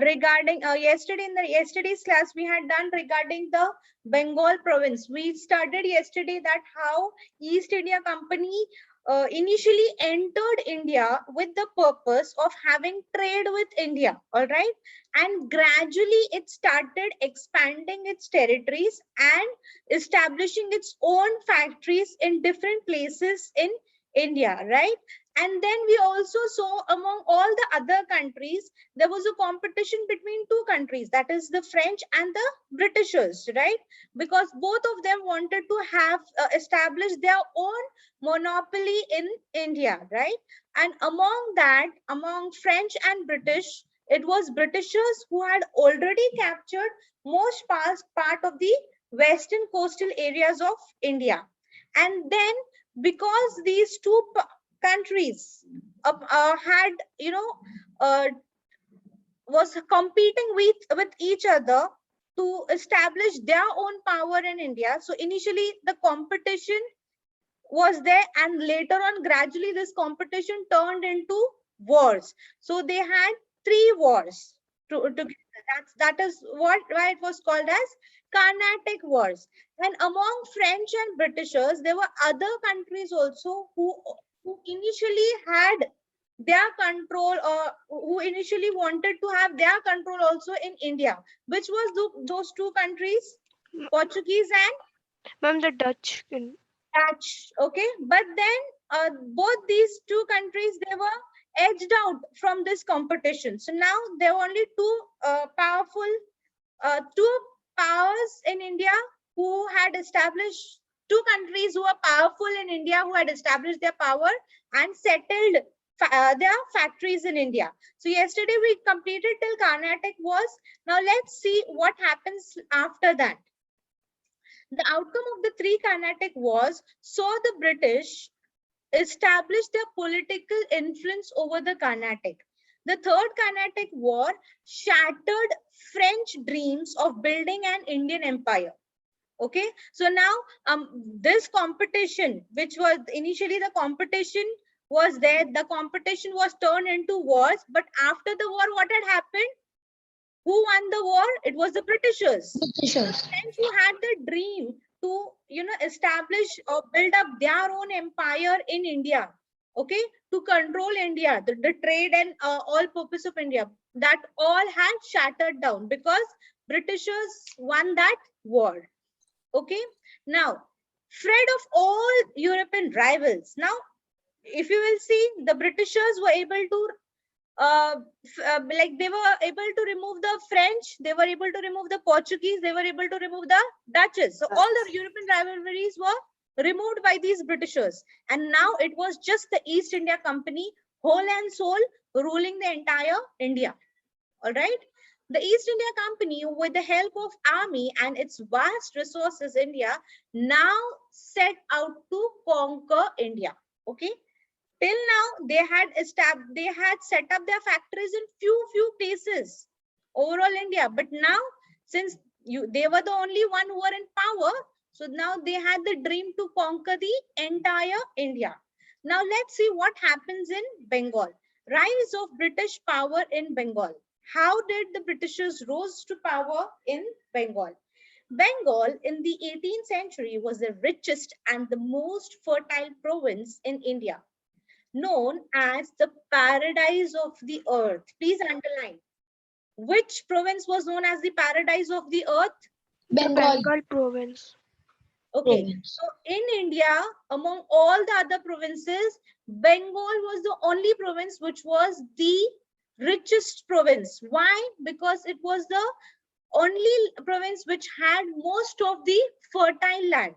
regarding yesterday's class we had done regarding the Bengal province. We studied yesterday that how East India Company initially entered India with the purpose of having trade with India, all right, and gradually it started expanding its territories and establishing its own factories in different places in India, right? And then we also saw among all the other countries, there was a competition between two countries, that is the French and the Britishers, right? Because both of them wanted to have established their own monopoly in India, right? And among French and British, it was Britishers who had already captured most part of the western coastal areas of India. And then because these two countries had, was competing with each other to establish their own power in India. So initially the competition was there, and later on gradually this competition turned into wars. So they had 3 wars together. That is why it was called as Carnatic Wars. And among French and Britishers, there were other countries also who initially had their control, or who initially wanted to have their control also in India. Which was those two countries? Portuguese and Ma'am, the Dutch. Dutch. Okay, but then both these two countries, they were edged out from this competition. So now there are only two powers in India who had established, two countries who are powerful in India who had established their power and settled their factories in India. So yesterday we completed till Carnatic Wars. Now let's see what happens after that. The outcome of the 3 Carnatic Wars saw the British establish their political influence over the Carnatic. The Third Carnatic War shattered French dreams of building an Indian empire. Okay, so now this competition, which was initially the competition was there, the competition was turned into wars. But after the war, what had happened? Who won the war? It was the Britishers. Britishers. The French who had the dream to, establish or build up their own empire in India. Okay, to control India, the trade and all purpose of India, that all had shattered down because Britishers won that war. Okay, now afraid of all European rivals. Now, if you will see, the Britishers were able to they were able to remove the French, they were able to remove the Portuguese, they were able to remove the Dutches. So all the European rivalries were removed by these Britishers. And now it was just the East India Company, whole and soul, ruling the entire India. All right. The East India Company, with the help of army and its vast resources, India now set out to conquer India. Okay. Till now, they had set up their factories in few places overall India. But now, since they were the only one who were in power, so now they had the dream to conquer the entire India. Now let's see what happens in Bengal. Rise of British power in Bengal. How did the Britishers rose to power in Bengal? Bengal in the 18th century was the richest and the most fertile province in India, known as the paradise of the earth. Please underline. Which province was known as the paradise of the earth? Bengal. Bengal province. Okay, Province. so in India, among all the other provinces, Bengal was the only province which was the richest province. Why? Because it was the only province which had most of the fertile land.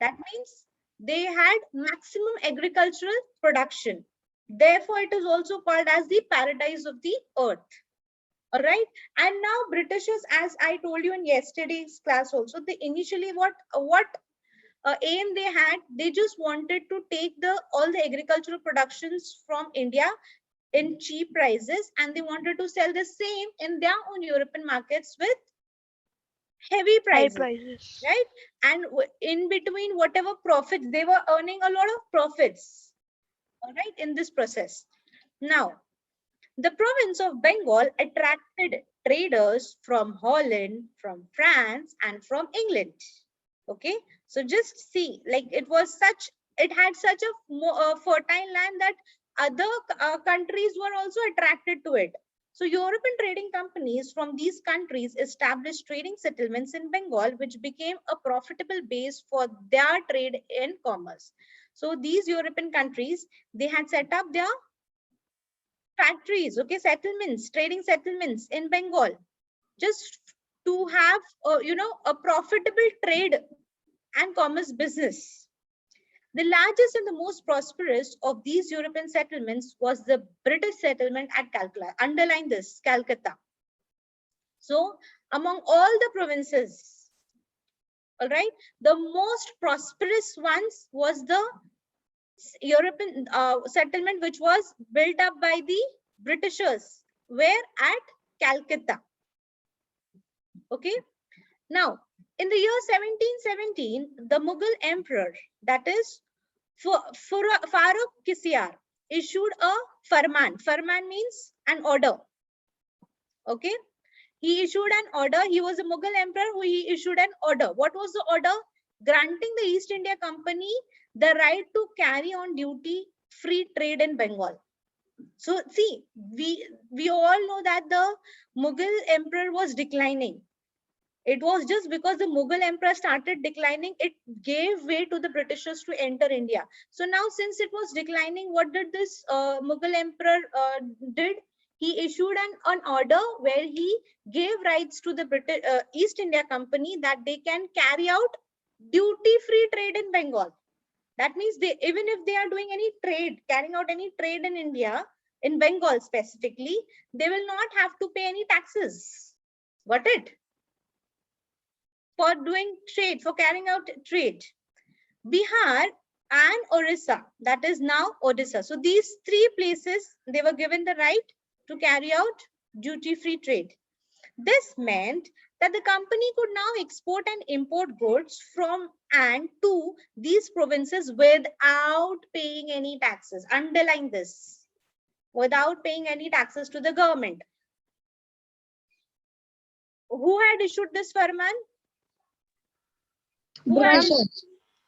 That means they had maximum agricultural production. Therefore, it is also called as the paradise of the earth. All right. And now Britishers, as I told you in yesterday's class also, they initially what aim they had, they just wanted to take all the agricultural productions from India in cheap prices, and they wanted to sell the same in their own European markets with heavy prices. High prices. Right? And in between whatever profits, they were earning a lot of profits. All right, in this process. Now, The province of Bengal attracted traders from Holland, from France, and from England. Okay, so just see, like it had such a fertile land that other countries were also attracted to it. So European trading companies from these countries established trading settlements in Bengal, which became a profitable base for their trade and commerce. So these European countries, they had set up their factories, okay, settlements, trading settlements in Bengal, just to have, a profitable trade and commerce business. The largest and the most prosperous of these European settlements was the British settlement at Calcutta. Underline this, Calcutta. So among all the provinces, all right, the most prosperous ones was the European settlement which was built up by the Britishers, where at Calcutta. Okay. Now, in the year 1717, the Mughal emperor, that is Farooq Qisiyar, issued a farman. Farman means an order. Okay. He issued an order. He was a Mughal emperor who he issued an order. What was the order? Granting the East India Company the right to carry on duty-free trade in Bengal. So see, we all know that the Mughal emperor was declining. It was just because the Mughal emperor started declining, it gave way to the Britishers to enter India. So now since it was declining, what did this Mughal emperor did? He issued an order where he gave rights to the British East India Company that they can carry out duty-free trade in Bengal. That means even if they are doing any trade, carrying out any trade in India, in Bengal specifically, they will not have to pay any taxes. Got it? For doing trade, for carrying out trade. Bihar and Orissa, that is now Odisha. So these three places, they were given the right to carry out duty-free trade. This meant that the company could now export and import goods from and to these provinces without paying any taxes. Underline this. Without paying any taxes to the government. Who had issued this farman? Farooq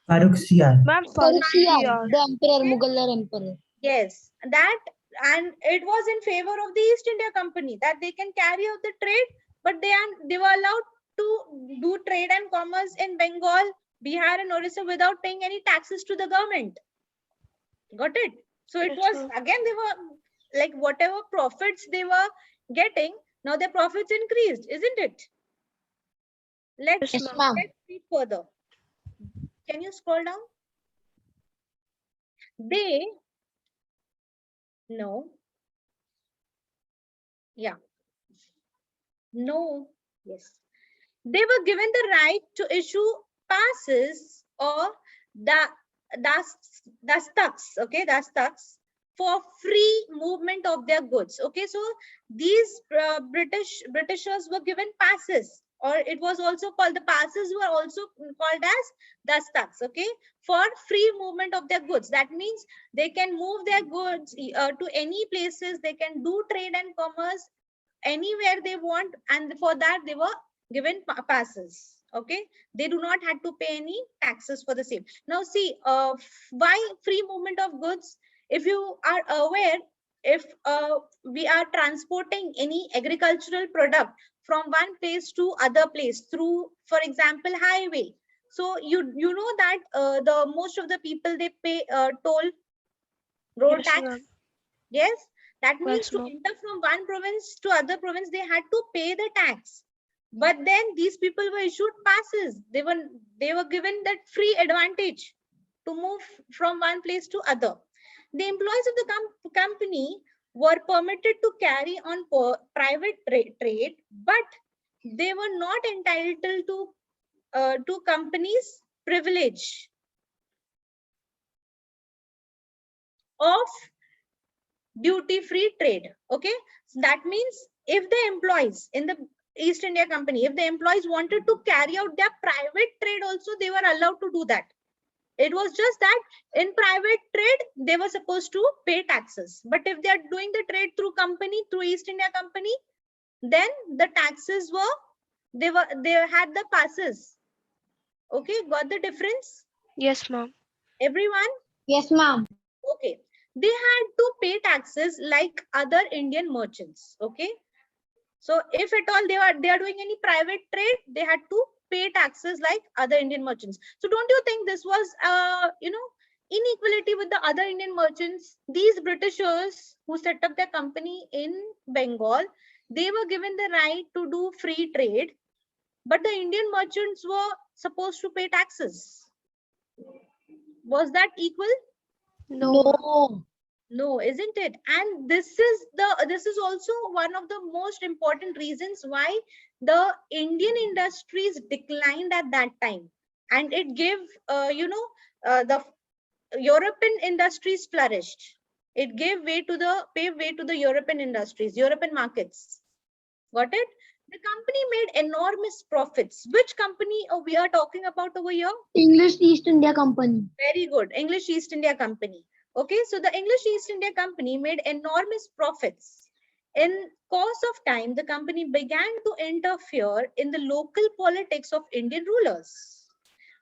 Qisiyar. The emperor, Mughal emperor. Yes, that, and it was in favor of the East India Company that they can carry out the trade, but they were allowed to do trade and commerce in Bengal, Bihar, and Orissa without paying any taxes to the government. Got it? So it was again, they were like whatever profits they were getting, now their profits increased, isn't it? Let's read further. Can you scroll down? No. Yeah. No. Yes. They were given the right to issue passes or dastaks, okay, dastaks, for free movement of their goods. Okay, so these Britishers were given passes, or it was also called, the passes were also called as dastaks, okay, for free movement of their goods. That means they can move their goods to any places, they can do trade and commerce anywhere they want, and for that they were given passes. Okay, they do not have to pay any taxes for the same. Now see, why free movement of goods? If you are aware, if we are transporting any agricultural product from one place to other place through, for example, highway, so you know that the most of the people, they pay toll, road tax. Yes, that means to enter from one province to other province, they had to pay the tax. But then these people were issued passes. They were given that free advantage to move from one place to other. The employees of the company were permitted to carry on private trade, but they were not entitled to companies' privilege of duty-free trade. Okay, so that means if the employees in the East India Company, if the employees wanted to carry out their private trade also, they were allowed to do that. It was just that in private trade, they were supposed to pay taxes. But if they are doing the trade through company, through East India Company, then the taxes were, they had the passes. Okay, got the difference? Yes, ma'am. Everyone? Yes, ma'am. Okay. They had to pay taxes like other Indian merchants. Okay. So if at all they are doing any private trade, they had to pay taxes like other Indian merchants. So don't you think this was inequality with the other Indian merchants? These Britishers who set up their company in Bengal, they were given the right to do free trade, but the Indian merchants were supposed to pay taxes. Was that equal? No, ma'am. No. No, isn't it? And this is also one of the most important reasons why the Indian industries declined at that time, and it gave the European industries flourished. It paved way to the European industries, European markets. Got it? The company made enormous profits. Which company we are talking about over here? English East India Company. Very good. English East India Company. Okay, so the English East India Company made enormous profits. In course of time, the company began to interfere in the local politics of Indian rulers.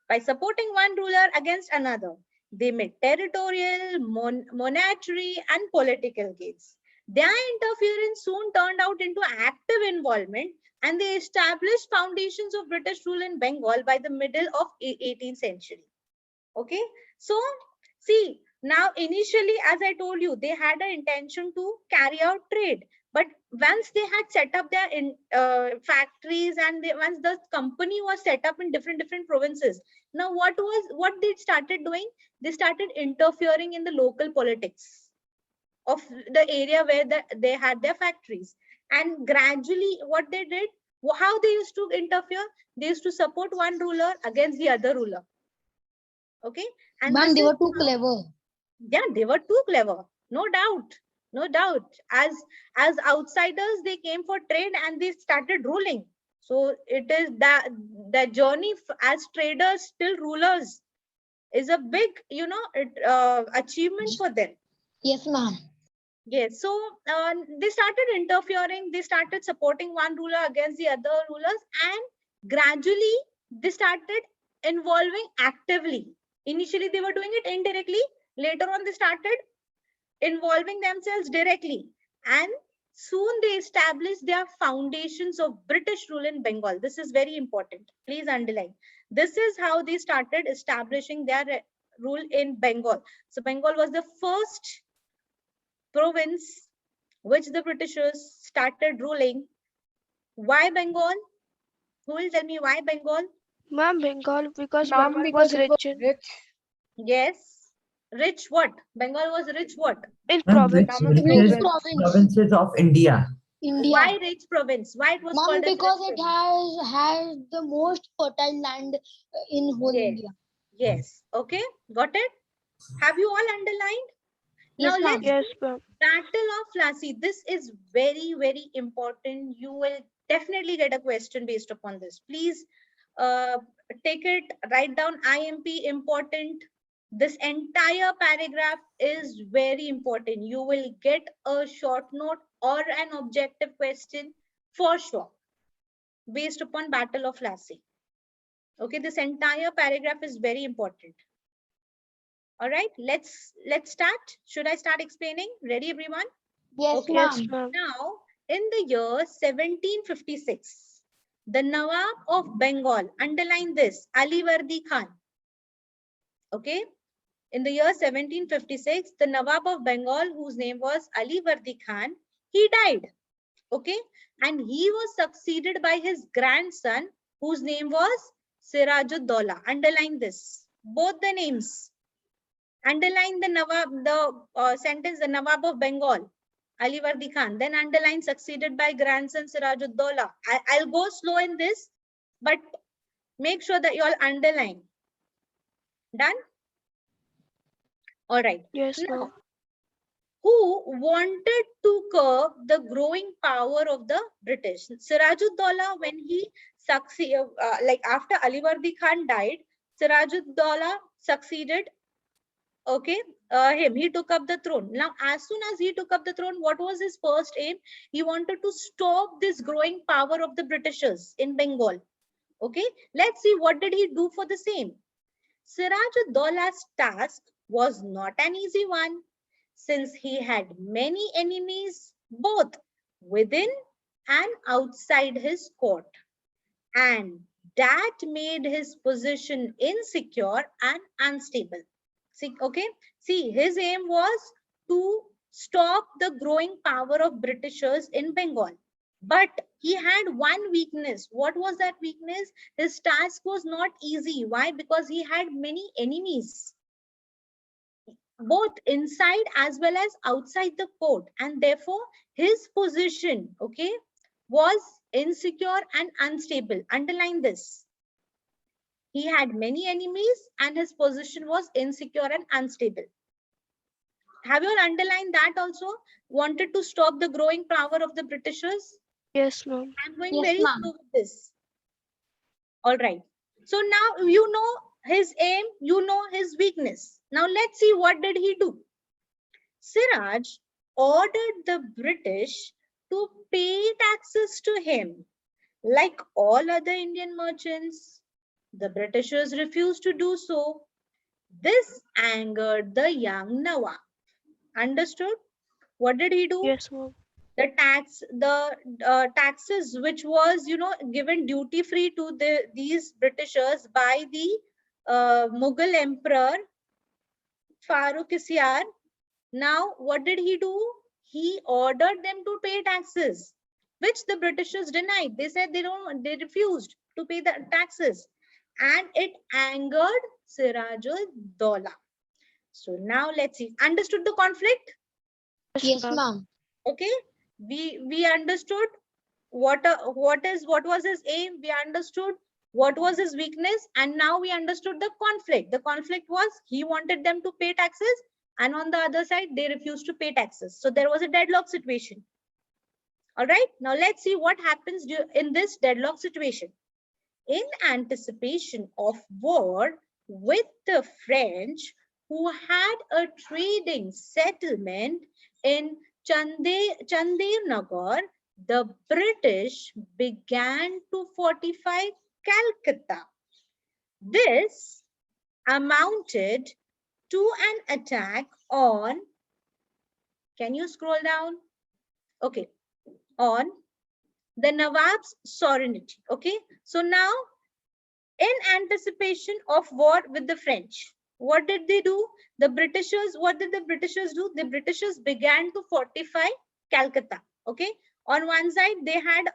By supporting one ruler against another, they made territorial, monetary, and political gains. Their interference soon turned out into active involvement, and they established foundations of British rule in Bengal by the middle of 18th century. Okay, so see, now initially, as I told you, they had an intention to carry out trade, but once they had set up their factories, and once the company was set up in different provinces, now what they started doing? They started interfering in the local politics of the area where they had their factories, and gradually what they did, how they used to interfere, they used to support one ruler against the other ruler. Okay, and Ma'am, this they is were too how- clever. yeah, they were too clever, no doubt, no doubt. As outsiders, they came for trade and they started ruling. So it is that the journey as traders till rulers is a big achievement for them. Yes, ma'am. Yes, so they started interfering, they started supporting one ruler against the other rulers, and gradually they started involving actively. Initially, they were doing it indirectly. Later on, they started involving themselves directly. And soon they established their foundations of British rule in Bengal. This is very important. Please underline. This is how they started establishing their rule in Bengal. So Bengal was the first province which the Britishers started ruling. Why Bengal? Who will tell me why Bengal? Ma'am, Bengal, because Ma'am, Bengal because was it was rich in, rich. Yes. Rich what? Bengal was rich what? in Ma'am, which province. Ma'am, Rich richest province. provinces of India? India. Why rich province? Why it was Ma'am, called as because rich it province? has the most fertile land in whole Yes. India. Yes. Okay. Got it? Have you all underlined? Now Yes, ma'am. let's Yes, ma'am. Battle of Plassay. This is very, very important. You will definitely get a question based upon this. Please take it, write down IMP important. This entire paragraph is very important. You will get a short note or an objective question for sure based upon Battle of Plassay. Okay, this entire paragraph is very important. All right, let's start. Should I start explaining? Ready, everyone? Yes, Okay. Yes, ma'am. ma'am. Now, in the year 1756, the Nawab of Bengal, underline this, Alivardi Khan. Okay. In the year 1756, the Nawab of Bengal, whose name was Alivardi Khan, he died. Okay. And he was succeeded by his grandson, whose name was Sirajuddaulah. Underline this. Both the names. Underline the Nawab, the sentence, the Nawab of Bengal, Alivardi Khan. Then underline succeeded by grandson Sirajuddaulah. I'll go slow in this, but make sure that you all underline. Done? All right. Yes, Now, ma'am. who wanted to curb the growing power of the British? Sirajuddaulah, when he succeeded, like after Alivardi Khan died, Sirajuddaulah succeeded. Okay, he took up the throne. Now, as soon as he took up the throne, what was his first aim? He wanted to stop this growing power of the Britishers in Bengal. Okay, let's see what did he do for the same. Siraj-ud-Daula's task was not an easy one, since he had many enemies both within and outside his court, and that made his position insecure and unstable. See, okay, see, his aim was to stop the growing power of Britishers in Bengal. But he had one weakness. What was that weakness? His task was not easy. Why? Because he had many enemies, both inside as well as outside the court, and therefore his position, okay, was insecure and unstable. Underline this. He had many enemies and his position was insecure and unstable. Have you all underlined that also? Wanted to stop the growing power of the Britishers? Yes, ma'am. I'm going Yes, very ma'am. slow with this. All right. So now you know his aim, you know his weakness. Now let's see what did he do. Siraj ordered the British to pay taxes to him like all other Indian merchants. The Britishers refused to do so. This angered the young Nawab. Understood? What did he do? Yes, ma'am. The taxes which was, given duty free to these Britishers by the Mughal Emperor Farrukhsiyar. Now, what did he do? He ordered them to pay taxes, which the Britishers denied. They said they refused to pay the taxes, and it angered Siraj-ud-Daula. So now let's see. Understood the conflict? Yes, ma'am. Okay. We understood what was his aim. We understood what was his weakness, and now we understood the conflict. The conflict was he wanted them to pay taxes, and on the other side they refused to pay taxes. So there was a deadlock situation. All right, now let's see what happens in this deadlock situation. In anticipation of war with the French, who had a trading settlement in Chandirnagar, the British began to fortify Calcutta. This amounted to an attack on, can you scroll down? Okay, on the Nawab's sovereignty. Okay, so now in anticipation of war with the French, what did they do? The Britishers, what did the Britishers do? The Britishers began to fortify Calcutta. Okay, on one side they had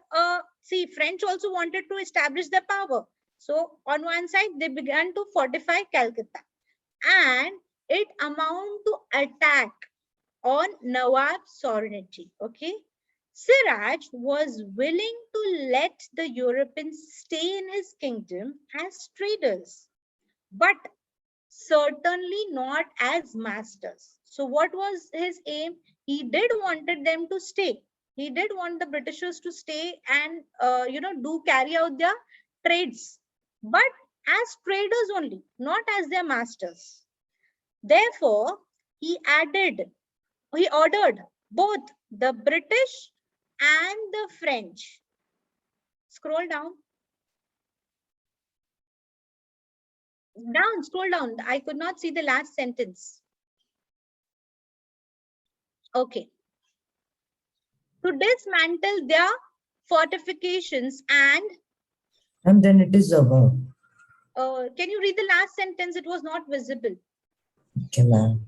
French also wanted to establish their power. So on one side they began to fortify Calcutta, and it amounted to attack on Nawab's sovereignty. Okay, Siraj was willing to let the Europeans stay in his kingdom as traders, but certainly not as masters. So what was his aim? He did wanted them to stay. He did want the Britishers to stay and carry out their trades, but as traders only, not as their masters. Therefore, he ordered both the British and the French. Scroll down. Scroll down. I could not see the last sentence. Okay. To dismantle their fortifications And then it is a verb. can you read the last sentence? It was not visible. Okay, ma'am.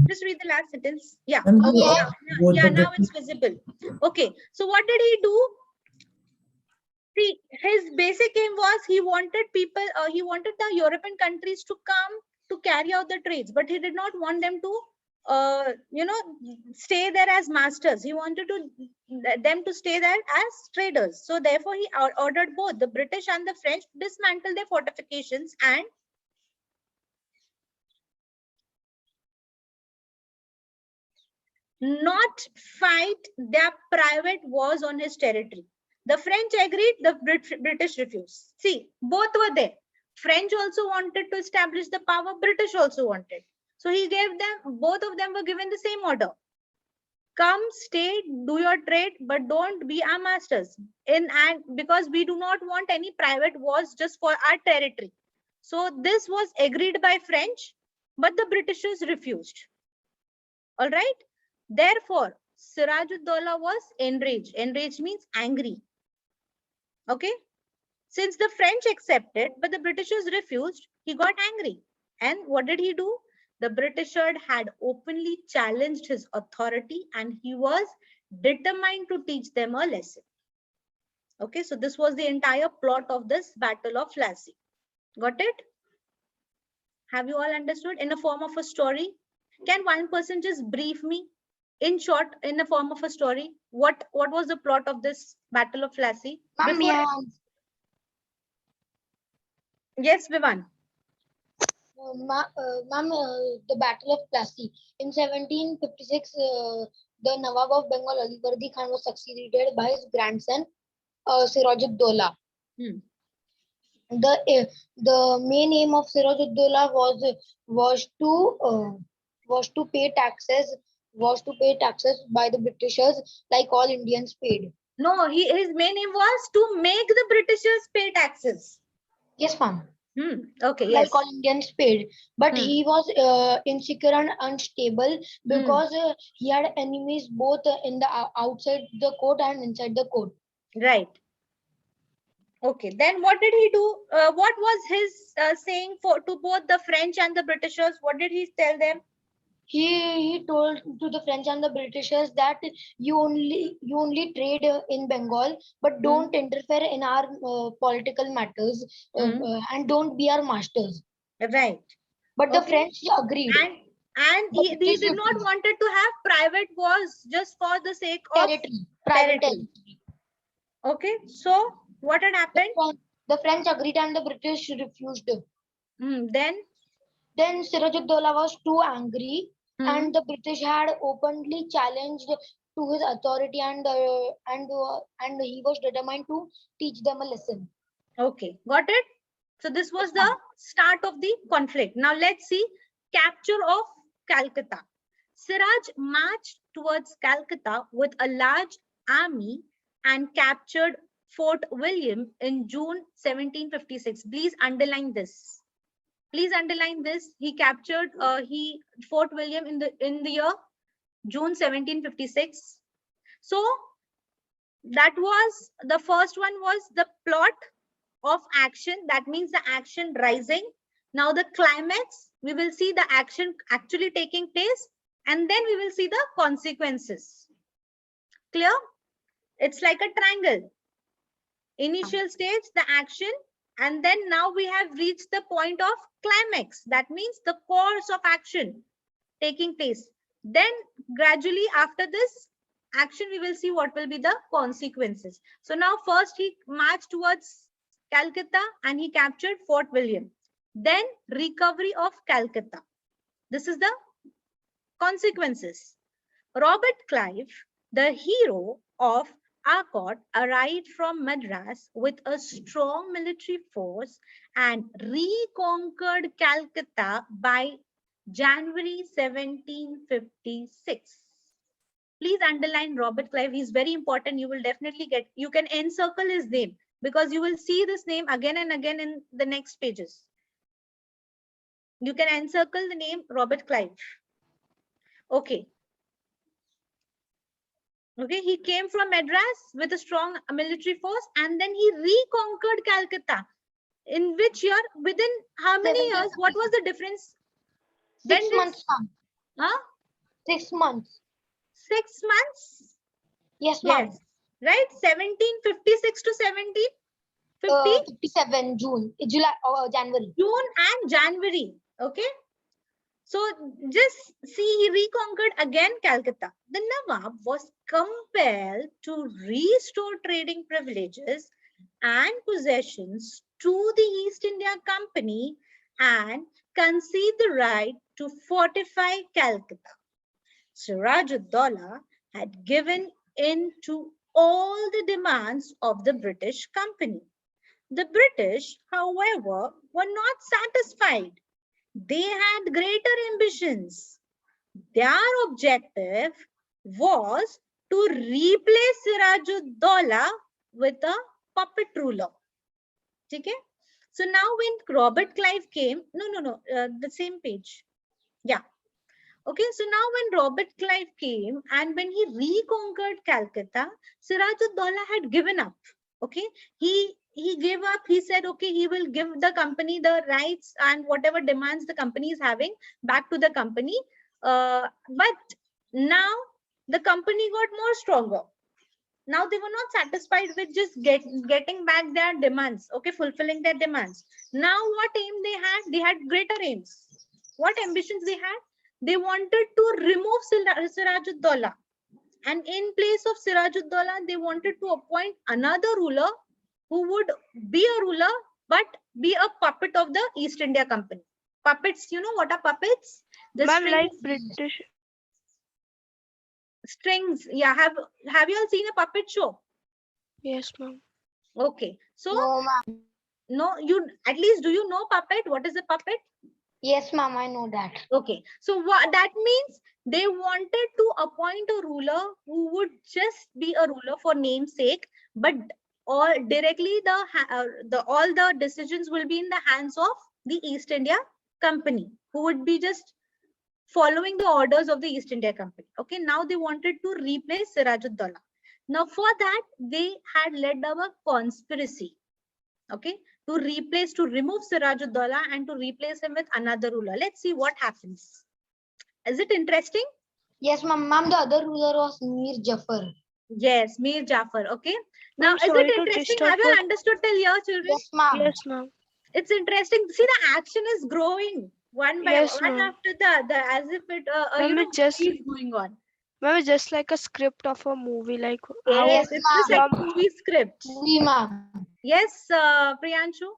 Just read the last sentence. Yeah. Ma'am, Okay. both Now it's visible. Okay. So what did he do? See, his basic aim was he wanted the European countries to come to carry out the trades, but he did not want them to, stay there as masters. He wanted them to stay there as traders. So therefore, he ordered both the British and the French to dismantle their fortifications and not fight their private wars on his territory. The French agreed, the British refused. See, both were there. French also wanted to establish the power, British also wanted. So he gave them, both of them were given the same order. Come, stay, do your trade, but don't be our masters. And because we do not want any private wars just for our territory. So this was agreed by French, but the Britishers refused. All right. Therefore, Siraj-ud-Dawla was enraged. Enraged means angry. Okay. Since the French accepted, but the Britishers refused, he got angry. And what did he do? The Britisher had openly challenged his authority and he was determined to teach them a lesson. Okay, so this was the entire plot of this Battle of Plassay. Got it? Have you all understood in the form of a story? Can one person just brief me in short, in the form of a story? What was the plot of this Battle of Plassay? Ma'am, Yes, Vivan. Ma'am, the Battle of Plassey. In 1756, the Nawab of Bengal, Ali Khan, was succeeded by his grandson, Siraj-ud-Dawla. The main aim of Siraj-ud-Dawla was to pay taxes by the Britishers like all Indians paid. No, his main aim was to make the Britishers pay taxes. Yes, ma'am. Okay, like yes. all Indians paid, but he was insecure and unstable because he had enemies both in the outside the court and inside the court. Right. Okay, then what did he do? What was his saying to both the French and the Britishers? What did he tell them? He told to the French and the Britishers that you only trade in Bengal, but don't interfere in our political matters and don't be our masters. Right. But the French agreed. And he did not wanted to have private wars just for the sake of territory. Okay, so what had happened? The French agreed and the British refused. Then Siraj-ud-Dawla was too angry and the British had openly challenged to his authority and he was determined to teach them a lesson. Okay, got it? So this was the start of the conflict. Now let's see capture of Calcutta. Siraj marched towards Calcutta with a large army and captured Fort William in June 1756. Please underline this. Please underline this. He captured Fort William in the year June 1756. So that was the first one, was the plot of action. That means the action rising. Now the climax, we will see the action actually taking place, and then we will see the consequences. Clear? It's like a triangle. Initial stage, the action, and then now we have reached the point of climax. That means the course of action taking place. Then gradually after this action, we will see what will be the consequences. So now first he marched towards Calcutta and he captured Fort William. Then recovery of Calcutta. This is the consequences. Robert Clive, the hero of Arcot, arrived from Madras with a strong military force and reconquered Calcutta by January 1756. Please underline Robert Clive. He's very important. You will definitely you can encircle his name because you will see this name again and again in the next pages. You can encircle the name Robert Clive. Okay. Okay, he came from Madras with a strong military force and then he reconquered Calcutta. In which year? Within how many years? What was the difference? 6 months. Huh? 6 months. 6 months? Yes, ma'am. Yes. Right? 1756 to 1757 January. June and January. Okay. So just see, he reconquered again Calcutta. The Nawab was compelled to restore trading privileges and possessions to the East India Company and concede the right to fortify Calcutta. Siraj-ud-Dawla had given in to all the demands of the British company. The British, however, were not satisfied. They had greater ambitions. Their objective was to replace Sirajud-Daulah with a puppet ruler. Okay? So now when Robert Clive came, the same page. Yeah. Okay, so now when Robert Clive came and when he reconquered Calcutta, Sirajud-Daulah had given up. Okay, he gave up. He said, okay, he will give the company the rights and whatever demands the company is having back to the company. But now the company got more stronger. Now they were not satisfied with just getting back their demands. Okay, fulfilling their demands. Now what aim they had? They had greater aims. What ambitions they had? They wanted to remove Sirajud-Daulah. And in place of Sirajud-Daulah, they wanted to appoint another ruler who would be a ruler, but be a puppet of the East India Company. Puppets, you know what are puppets? The Ma'am, like strings, British. strings. Yeah, have you all seen a puppet show? Yes, ma'am. Okay. So, No, ma'am. no, you at least do you know puppet? What is a puppet? Yes, ma'am, I know that. Okay, so what that means, they wanted to appoint a ruler who would just be a ruler for namesake, but all directly all the decisions will be in the hands of the East India Company, who would be just following the orders of the East India Company. Okay, now they wanted to replace Sirajud-Daulah. Now for that, they had led up a conspiracy. Okay, to remove Sirajud-Daulah and to replace him with another ruler. Let's see what happens. Is it interesting? Yes, ma'am. Ma'am, the other ruler was Mir Jafar. Yes, Mir Jafar. Okay. Now, Ma'am, is it sorry to interesting? disturb, Have you but understood till here, children? Yes, ma'am. yes, ma'am. It's interesting. See, the action is growing one by Yes, one ma'am. after the other, as if it, Ma'am, it's just movie is going on. ma'am, it's just like a script of a movie, like how Yes, it's just like from movie script. Oui, ma'am. Yes, Priyanshu.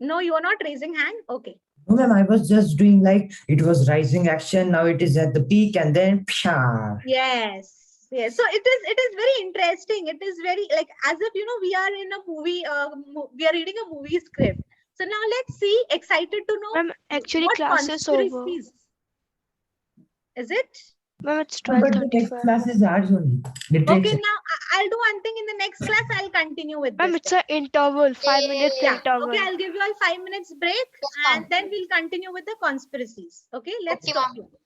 No, you are not raising hand. Okay. No, ma'am, I was just doing like it was rising action. Now it is at the peak and then psha. Yes, yes. So it is very interesting. It is very like as if we are in a movie. We are reading a movie script. So now let's see. Excited to know ma'am, actually what class is over. conspiracies. Is it? Ma'am, it's But the next 12:35. class is ours only. Okay. Literature. Now I'll do one thing in the next class. I'll continue with Ma'am, this. it's an interval, 5 minutes Yeah. interval. Okay. I'll give you all 5 minutes break, Yes, ma'am. and then we'll continue with the conspiracies. Okay. Let's Okay, stop ma'am. here.